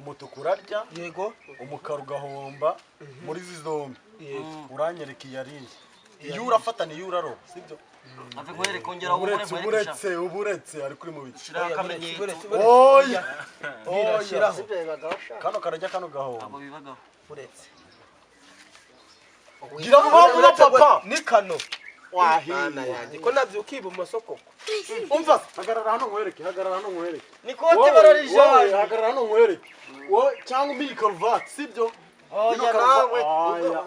umutuku urarya yego umukara ugahomba muri zombi uranyereka iyariye iyo urafatana iyo uraro sibyo ave nkwereke kongera uburetse ari kuri mu bice oya kano karajya kano gahomba abo bibagaho uretse gira vuba papa ni kano wahina yanjye ko nabyuka ibumoso koko umva hagarara hano nkwereke ni kote bararijana hagarara hano nkwereke wowe cyangwa umbi karuvati sibyo oya nawe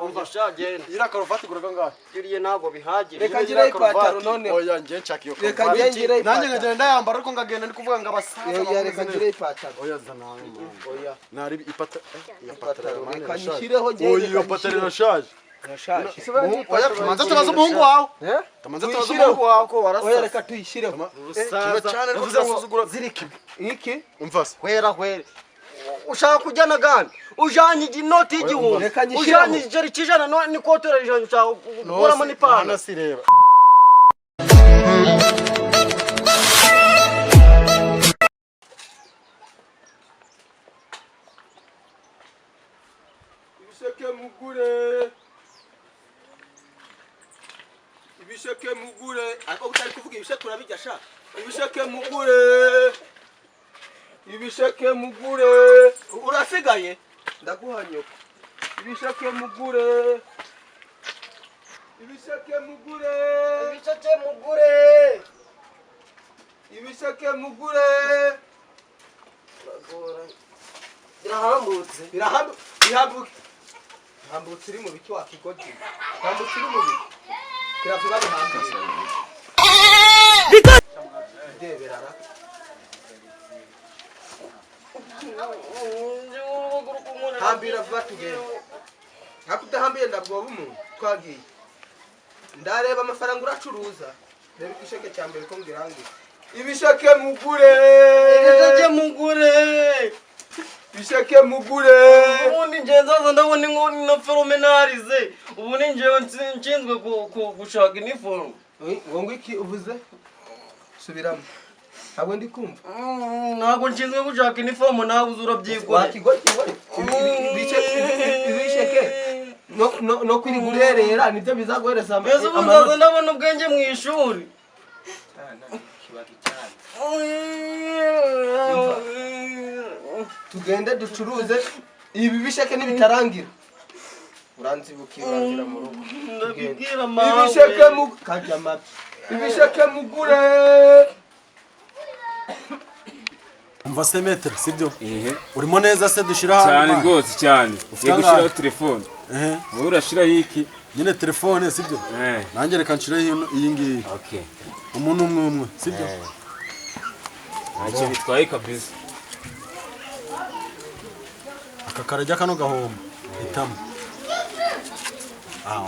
umva shagenda ira karuvati guraga ngahe kiriye nago bihagije reka ngire ipataro none oya ngiye nshaka iyo reka ngire ipataro nanjye ngagenda yambara ariko ngagenda ndi kuvuga ngo abasaza reka ngire ipataro oya zana oya nari ipataro reka nishyireho oya iyo pataro irashaje oya tumanze tubaze umuhungu wawe tumanze tubaze umuhungu wawe ko warasa oya reka tuyishyireho cyane rwose ziriki iki umva se hwera ushaka kujyana gani ujanye inoti y'igihumbi ujanye igiceri cy'ijana ni kotora ijana ushaka gukuramo n'ipantaro sireba ibisheke mugure ariko utari kuvuga ibisheke urabijya sha ibisheke mugure urasigaye ndaguhanyoka ibisheke mugure birahambutse iri mu biki wakigodi hambutse iri mu biki kiravuga bihambutse ndeberara hambira vuba tugenda hakudahambiye ndabwoba umuntu twagiye ndareba amafaranga uracuruza reba igisheke cya mbere ko ngirangira ibisheke mugure ubundi ngenzaza ndabona inkoni na foromenarize ubu ni ngewe nshinzwe gushaka iniforume ngo iki uvuze subiramo ntabwo ndi kumva ntabwo nshinzwe gushaka iniforume nawe uzi urabyigora ibisheke no kwiri gurerera nibyo bizaguhereza mbese ubu ndaza ndabona ubwenge mu ishuri tugende ducuruze ibi bisheke nibitarangira uranzibukira urangira mu rugo ndabibwira mawe ibisheke mugure umva se metere sibyo urimo neza se dushira hano cyane rwose cyane yo gushiraho telefone wowe urashiraho iki nyine telefone sibyo nanjye reka nshiraho iyi ngiyi umuntu umwe sibyo ntacyo bitwaye kabisa aka karajya kano gahomba hitamo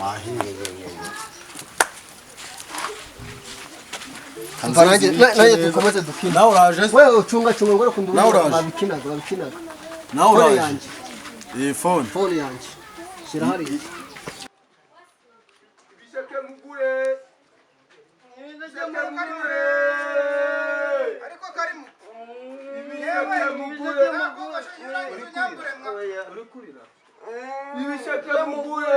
wahiye nanjye dukomeze dukina nawe uraje wewe ucunga ngo kundu babikinaga nawe uraje iyi phone yanjye shira hari ibisheke mugure ariko karimo ibisheke mugure ibisheke mugure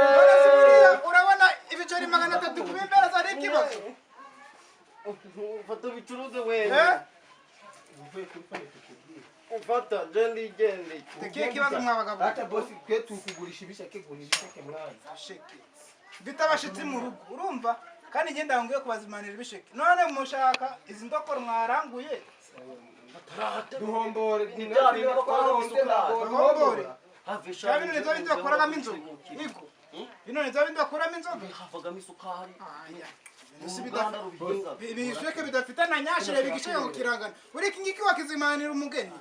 urabona ibiceri 300 kubimbera za ikibazo ufata bicuruze wewe ufata jendi tekiye kibazo mwabagabo ata boss kwe tukugurisha ibisheke mwana sheke bitabashitse mu rugo urumva kandi ngenda ngiye kubazimanira ibisheke none mushaka izi ndokoro mwaranguye duhombore n'ibyari bakora duhombore havisha bino nizo bindi bakoragamo inzoga yego bino nizo bindi bakoramo inzoga havagamo isukari ibisheke bidafite na nyashire bigishye ngo kirangana uri kingiki wakizimanira umugeni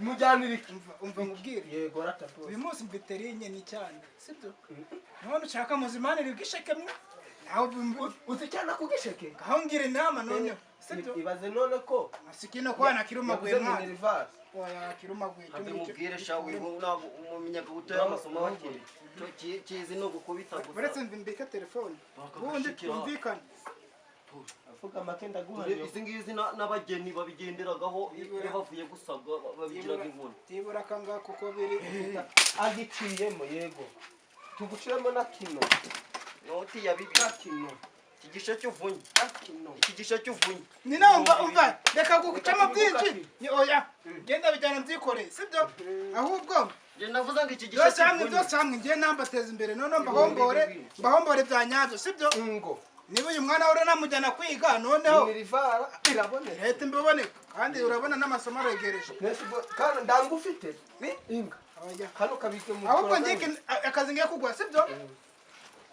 mujyanira umva ngubwire yego ratapo uyu munsi mviterinye ni cyane sibyo none ushaka muzimanira igisheke mwe naho uzicyana ku gisheke aho ngira inama none sibyo ibaze none ko masikino ko anakiruma gwe mwana oya kiruma gwe tumubwire shawe ntabwo umumenyaga gutera amasomo bakiri cyo kizi no gukubita gusa uretse mbika telefone ubundi tumvikana avuga make ndaguhariye izi ngizi n'abageni babigenderagaho iyo bavuye gusabwa babigiraga inkoni tibura kanga kuko biri agiciyemo yego tuguciremo na kino noti ya bibi kino igisha cy'uvunye igisha cy'uvunye ni umva reka gucamo byinshi ni oya genda bijyana byikore sibyo ahubwo navuze ngo iki gisha cy'uvunye byose hamwe ngiye nambateza imbere none mbahombore bya nyabyo sibyo ngo niba uyu mwana uri namujyana kwiga noneho mirivara iraboneka leta mbiboneka kandi urabona n'amasomo aregereje kandi ndangu ufite inga kano kabike mu ahubwo ngike akazi ngiye kugwa sibyo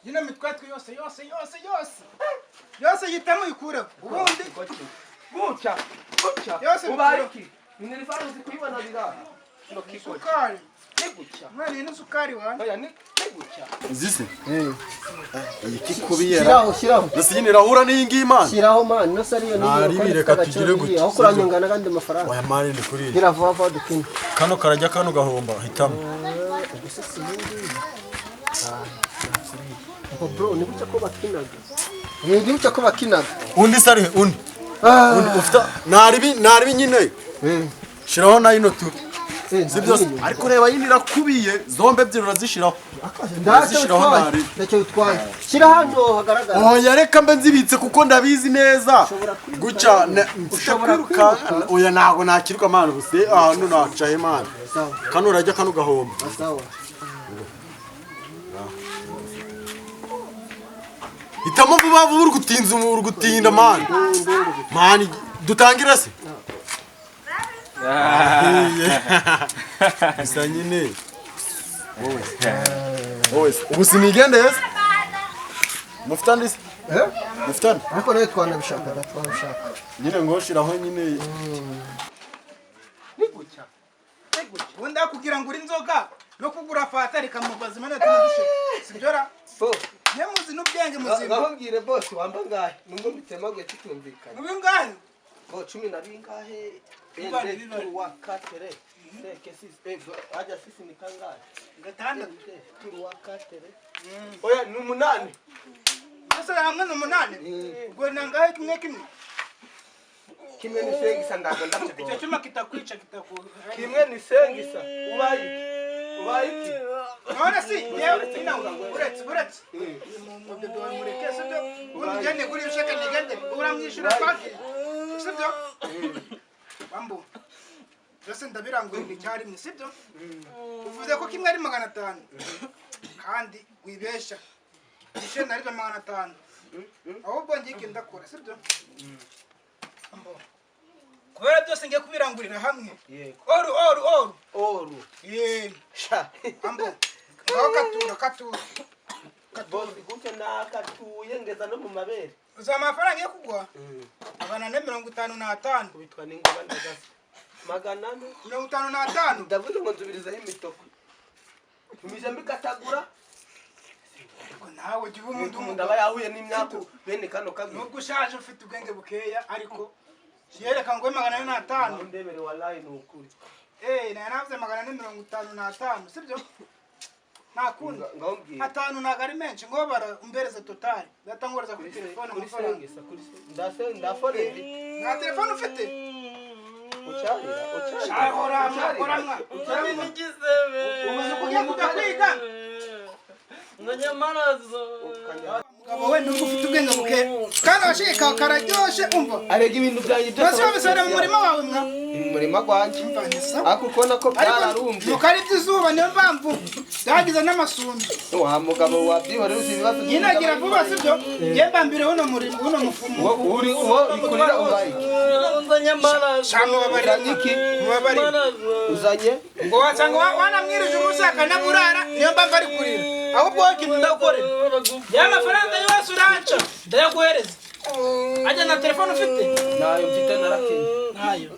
yino mitwatwe yose yitamo ikureho ubundi guca yose ubariki mirivara uzi kuyibona biraha no sukari niguca mwana ni sukari wana oya niguca zise iki kubiyera shiraho nasinyine rahura n'iyi ngiyi man shiraho man no sariyo ni reka tugire gutya aho kuranyongana kandi amafaranga oya mari ni kuri gira vuba dukine kano karajya kano gahomba hitamo bro ni buca ko bakinaga undi sari undi ufita naribi nyine shiraho na ino tu sibyo ariko reba yini rakubiye zombe ebyiri urazishiraho ndashiraho nari ndacyo utwaye shira hano hagaragara oya reka mbe nzibitse kuko ndabizi neza guca mfite kwiruka oya nago nakiruka mana buse hano nacaye mana kano rajya kano gahomba sawa hitamo vuba vuba uri gutinda man dutangira se bisa nyine wowe ubu sinigende yese mufitande se mufitande ariko rero twanabishaka nyine ngoshiraho nyine niguca wenda kugira ngo uri inzoga no kugura fata reka mubazi mana tunadushe sibyora Yemuzi n'ubwenge muzima. Ngahubwire boss wamba ngahe nungo bitemagwe tutumvikana. Ubi ngahe? Bo 10 na bingahe? Ende tuwa katere. Seke sisi aja sisi ni kangahe? Gatanda tuwa katere. Oya ni 8. Sasa hamwe no 8. Ubwo nangahe kimwe kimwe. Kimwe ni sengisa ndago ndakubona. Icyo cyuma kitakwica kitaku. Kimwe ni sengisa. Ubayi. None si yewe inaunga buretse. Mu bebe wa mureke sibyo. Ubundi jane kuri ushaka nigende uramwishyura paki. Sibyo? Bambo. Jose ndabirangurira icyari mwe sibyo? Uvuze ko kimwe ari 500. Kandi wibesha. Ishe nari 500. Ahubwo ngike ndakora sibyo? Ambo. Kubera byose ngiye kubirangurira hamwe. Yego. Oru. Sha. Ambo. Ngaho katura. Bosi gute na katuye ngeza no mu mabere. Uza amafaranga yo kugwa? Abana ne 55. Bitwa ningoba ndagaza. Magana 55. Ndavuze ngo nzubiriza imitoko. Tumije mbikatagura. Ko nawe gibu umuntu ndaba yahuye n'imyaka bene kano kabi. Nubwo ushaje ufite ubwenge bukeya ariko yereka ngo 55. Ndebere wallahi no ukuri. Nanavuze 55, sibyo? Nakunda. Ngawubwira. 5 nagari menshi ngo bara umbereze total. Datangoreza kuri telefone amafaranga. Ndafore. Na telefone ufite? Ucharira. Oramwa. Umaze kujya kwiga? Nganyamarazo. Mugabo we nubwo ufite ubwenge buke. Kandi washika kararyoshe umva. Arega ibintu byanjye byose. Bose babisara mu murima wawe mwa. Murima gwanjye. Ako ukona ko byararumvye. Mukari by'izuba niyo mpamvu byagize n'amasumbi. Wa mugabo wabyihore uzi ibibazo. Nyinagira vuba sibyo? Yemba mbere uno murimo uno mufumo. Uri uwo ikurira ubaye. Nganyamarazo. Shango babariki. Mubabari. Uzanye Ngo wasanga wanamwirije umusaka na burara niyo mpamvu ari kurira. Ahubwo wakintu ndakorera. Ya mafaranga yose uraca. Ndayaguhereza. Aje na telefone ufite? nayo mfite narakenye. Nayo.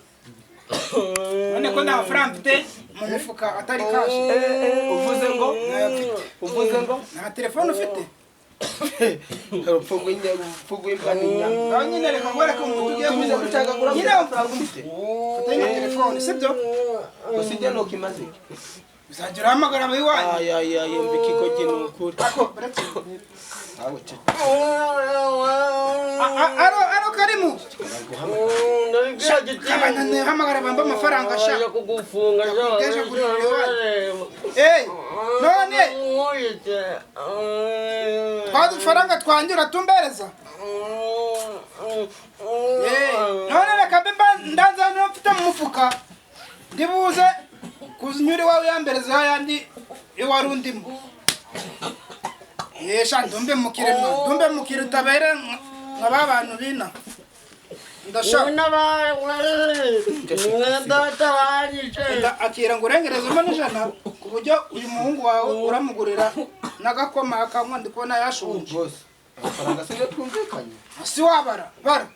None ko nta mafaranga mfite mu mufuka atari kashi. Uvuze ngo nta telefone ufite? Pugwe mbaninya. Nyine reka ngore ko mutugiye Tumiza gushaka gura. Nyine amafaranga ufite? Atari na telefone sibyo? Usije no kimaze. Uzajya uhamagara muri wanyu. Ay, mbikikoje nukuri. Aro karimu. Kabana hamagara bamba amafaranga sha. kugufunga Kesha kuri none. Kwadu faranga twanjura tumbereza. None reka bimba ndaza no mfite mu mufuka. Ndibuze kuzinyuri wawe yambereza yandi iwarundimo. Yesha ndumbe mukire tabere nkaba abantu bina. Akira ngo urengerezemo n'ijana ku buryo uyu muhungu wawe uramugurira n'agakoma akanywa ndikubona yashunje. Amafaranga sinje twumvikanye. Si wabara bara.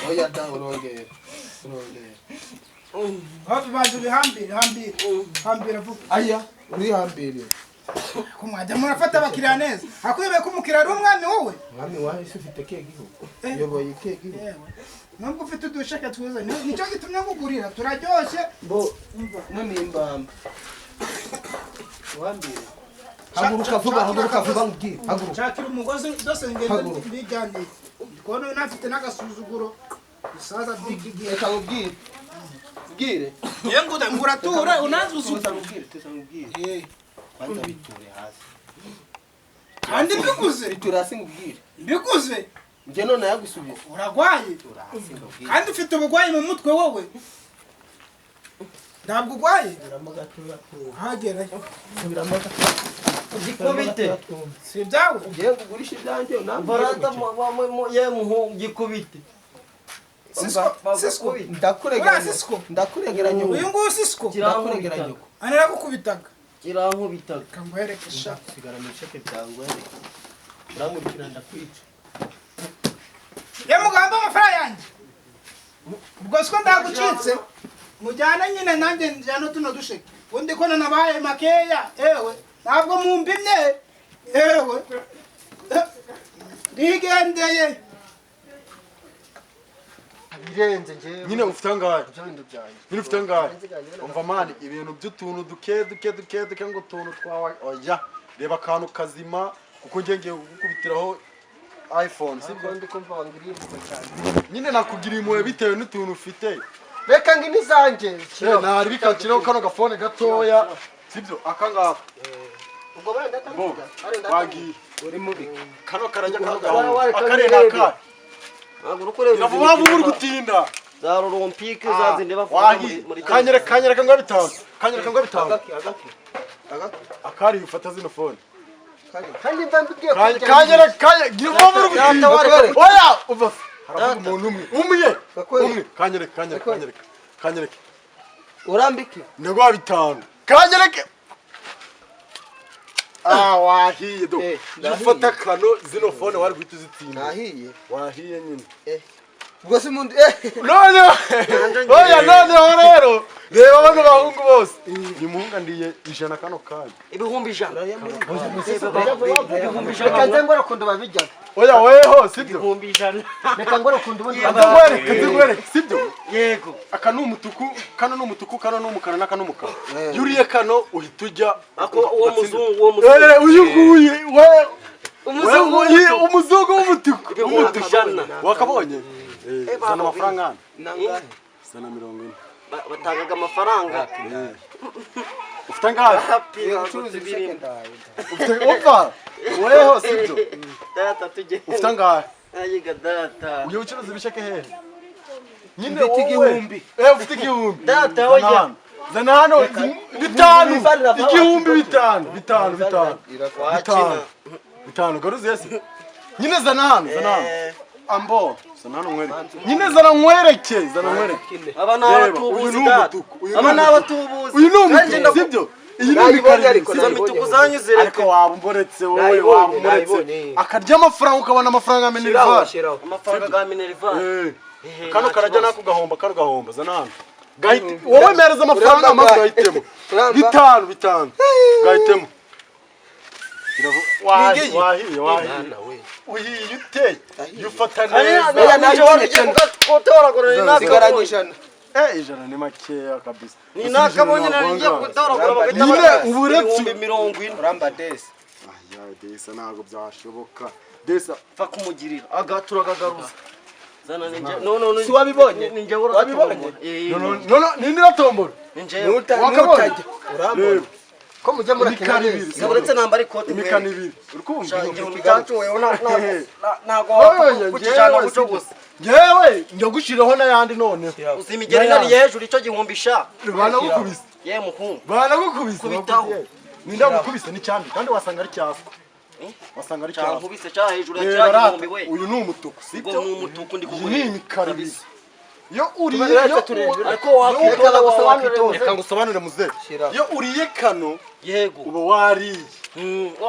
Oya da urongera. Hafi baje bihambira vuba. Aya uri hambere. Kumwajya murafata abakiriya neza. Akwibe ko umukiriya ari umwami wowe. Mwami wawe se ufite keke igihugu. Yoboye keke igihugu. Nubwo ufite udushaka twiza nicyo gitumye ngugurira turaryoshye. Bo none imbamba. Wambire. Haguruka vuba mbwira. Haguruka. Shakira umugozi dose ngende bijyanye. Kono nafite n'agasuzuguro. Isaza bigi Reka ubwire. Bwire. Yengu nguratura unazi usuta. Tuzamubwire. Kwanza biture hasi. Kandi mbiguze. Biture hasi ngubwire. Mbiguze. Nje none yagusubiza. Uragwaye. Kandi ufite ubugwayi mu mutwe wowe. Ntabwo ugwaye. Hagera. Gikubite. Si byawe. Ngiye kugurisha ibyanjye Barata ye muhungu gikubite. Sisko. Ndakuregera nyoko. Uyu nguyu Sisko. Ndakuregera nyoko. Anera gukubitaga. Kirankubitaga. Kangwereke sha. Sigara mu ceke byangwe. Uramurikira ndakwica. Ye mugamba amafaranga yanjye. Ubwo siko ndagucitse. Mujyana nyine nanjye njyana tuno dusheke. Undi ko nabaye makeya. Ntabwo mumbimye. Ndigendeye. Birenze nje. Nyine ufite ngahe. Nyine ufite ngahe. Umva mani ibintu by'utuntu duke ngo tuntu twawe oya. Reba akantu kazima kuko ngiye gukubitiraho iPhone sibyo Ndi kumva wangiriye cyane. nyine nakugiriye impuhwe bitewe n'utuntu ufite. Reka ngini zanje. Nari bikakiraho kano gafone gatoya sibyo akangaka. Ubwo benda Bo wagiye Uri mubi. kano karajya akarena Agurukureba. navuba uri gutinda Za Olympique zazinde bavuga muri kanyereka ngo bitanu kanyereka ngo bitanu Agaki. akari ufata zino phone kandi mva mbigiye kanyereka gira uri gutinda oya uva haravuga umuntu umwe kanyereka Urambike. ndagwa bitanu kanyereka wahiye do ufata kano zino phone wari guhita uzitinda Nahiye. wahiye nyine Ubwo se mundi none oya noneho rero reba bano bahungu bose ni muhunga ndiye ijana kano kanya ibihumbi ijana. Reka nze ngora kundo babijyaga. oya weho sibyo Ibihumbi ijana. Reka ngora kundo kazigwereke sibyo Yego. aka ni umutuku kano ni umutuku kano ni umukara n'aka ni umukara yuriye kano uhita ujya Ako uwo muzungu uyu nguyu we umuzungu w'umutuku ibihumbi ijana. wakabonye zana amafaranga hano nangahe? zana 40 batangaga amafaranga. ufite ngahe Ucuruza ibisheke ndawe. ufite umva weho sibyo Data tujye. ufite ngahe Ayiga data. uyu ucuruza ibisheke hehe nyine Ufite igihumbi. ufite igihumbi Data hoya. zana hano bitanu igihumbi bitanu garuzi yese nyine zana hano ambo zana hano nkwereke nyine zana nkwereke Aba ni abatubuzi data. Aba ni abatubuzi. uyu ni umutuku sibyo iyi ni imikari Izo mituku zanyuze ariko wabumboretse wowe wabumboretse akarya amafaranga ukabona amafaranga amenerva amafaranga ga Minerval. kano karajya nako gahomba zana hano wowe mereza amafaranga amaze gahitemo bitanu gahitemo wahiye uhiye ute yufata neza Sigaranye ijana. ijana ni makeya kabisa. Ni nakabonye nariye gutoragura bagahita nyine uburetse 40 uramba desi. Aya desa ntago byashoboka. Desa fa kumugirira agaturagagaruza. Zana ninje no Si wabibonye? ninje Wabibonye? no nini ratombora. ninje Nutajya. Urambona. ko mujya muri Imikani ibiri. Saburetse nambara ikote Imikani ibiri. Urikumva? igihumbi cyacu wewe ntago Oya, kukijana njyewe guco gusa Yewe ndagushiraho nayandi none. uzimigeri nari hejuru ico gihumbi sha Bana gukubise. ye muhungu Bana gukubise. Kubitaho. Ninda gukubise ni cyane kandi wasanga ari cyaswa. Wasanga ari cyaswa. cyankubise cya hejuru ya cya gihumbi we Uyu ni umutuku ubwo sibyo? ni umutuku ndi Iyi ni kugura imikara ibiri. Yo uriye ariko wakitala gusobanurira reka ngusobanurire muze. Yo uriye kano yego uba wariye.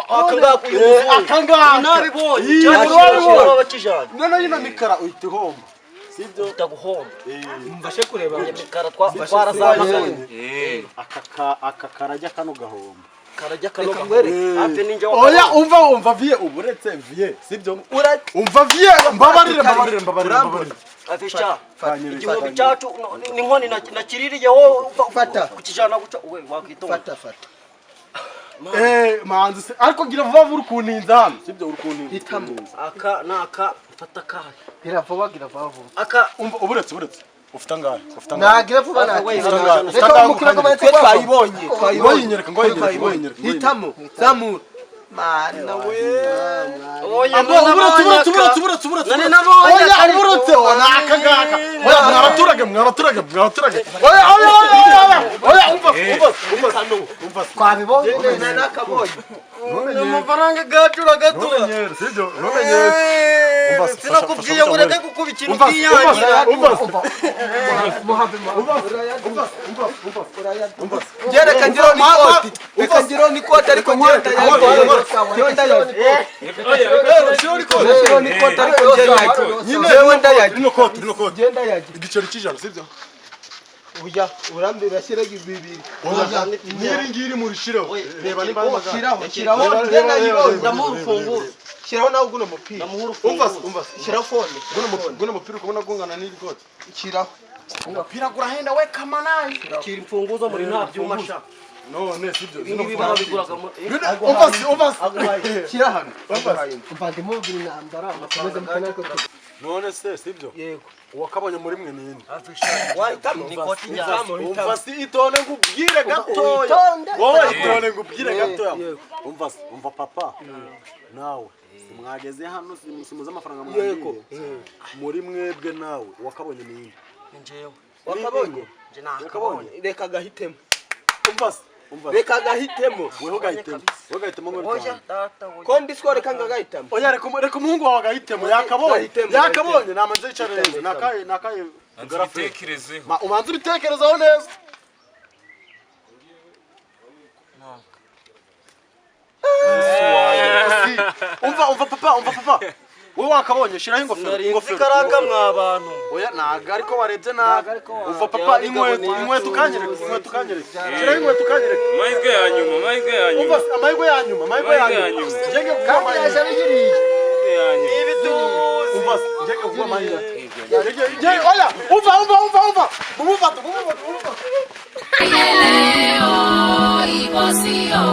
akangaka uyu Akangaka nabibonye Iyi, cyane wabibonye. bakijana None yino mikara uhita uhomba. Sibyo? utaguhomba Mbashe kureba. imikara twarasanga Aka karajya kano gahomba. karajya Reka kanoga ngwere. hafi ninjye Oya umva vie uburetse vie sibyo? Umva vie mbabarire. afisha Kanyereka, igihumbi kanyereka. cyacu ni nkoni nakiririyeho Fata. kukijana guca we wakwitonda Fata. Manzi se ariko gira vuba vuba urukuninza hano sibyo urukuninza. Hitamo. aka naka fata kahe Gira vuba. aka Umva uburetse. Ufite angahe? Nagira vuba Aka we, Reka umukino gometse twayibonye. Ngoyinyereka. Hitamo. Zamura. Mana we. oya Uburetse. nani nabonye Oya uburetse naka ngaka. Oya mwaraturage. Oya umva. Twabibonye nakabonye. amafaranga gacura gato Nomenyere sibyo? Nomenyere. sinakubwiye ngo ureke gukubikira Umva. Reka ngiro nikoti. Reka ngiro nikoti ariko ngenda yaje. Ngiro nikoti ariko ngenda yaje. Nyine ndayaje. Rino koti. Ngenda yaje. Igiceri cy'ijana sibyo? Uya urambira shiragi bibiri. Nyiri ngiri murishireho. Reba nimba magana. Shiraho ngenda yibonye. ndamuha urufunguzo Shiraho nawe uguno mupira. ndamuha urufunguzo Umva. Shiraho phone. Guno mupira ukubona gungana n'iri koti. Shiraho. Umupira gurahenda we kamanayi. kira imfunguzo muri nta byuma sha None sibyo. ibi barabiguraga mu Umva. Shira hano. mvande mu biri nambara amakomeza mukana ko None se sibyo? Yego. Uwakabonye muri mwe nini? Wahitamo. ni koti njya Umva si itone ngubwire gatoya. Wowe itone ngubwire gatoya. Umva papa. Nawe simwageze hano simuze amafaranga mwandire. Muri mwebwe nawe wakabonye nini? njewe Wakabonye. nje nakabonye Reka gahitemo. Umva. Reka gahitemo. Weho gahitemo ngo oya data oya Ko ndisiko reka ngagahitamo. Oya reka umuhungu wawe agahitemo yakabonye. Yakabonye namanze yicara neza. Nakaye. Anzitekerezeho. Umanze ubitekerezaho neza. Umva papa. Wowe wakabonye shiraho ingofero. karaka mwabantu Oya naga ariko warebye nabi. Umva papa inkweto kanyereka. Shiraho inkweto kanyereka. Amahirwe ya nyuma. Umva amahirwe ya nyuma. Jenge kuba amahirwe. ibituzi Umva jenge kuba amahirwe. Oya umva. Mumufata. Ayeleo ibosio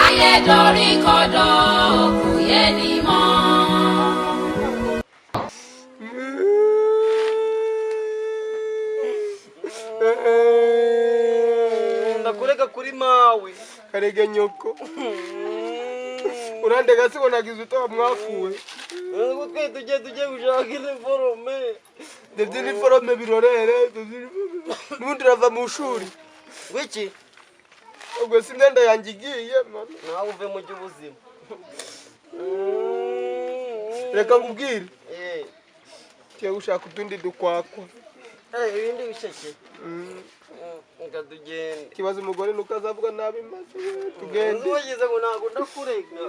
Ayedori kodo kuyeni mo ndakureka kuri mawe Karege nyoko. Urandega siko nagize utoba mwakuwe. ngo twe tujye gushaka iniforome Ndevye ni forome birorere. Nundi rava mu shuri. wiki Ubwo si imyenda yanjye igiye mana. nawe uve mu by'ubuzima Reka ngubwire. eh Gushaka utundi dukwakwa. ibindi bisheke nga tugende Kibazo umugore nuko azavuga nabi maze tugende. ntugize ngo ntabwo ndakurega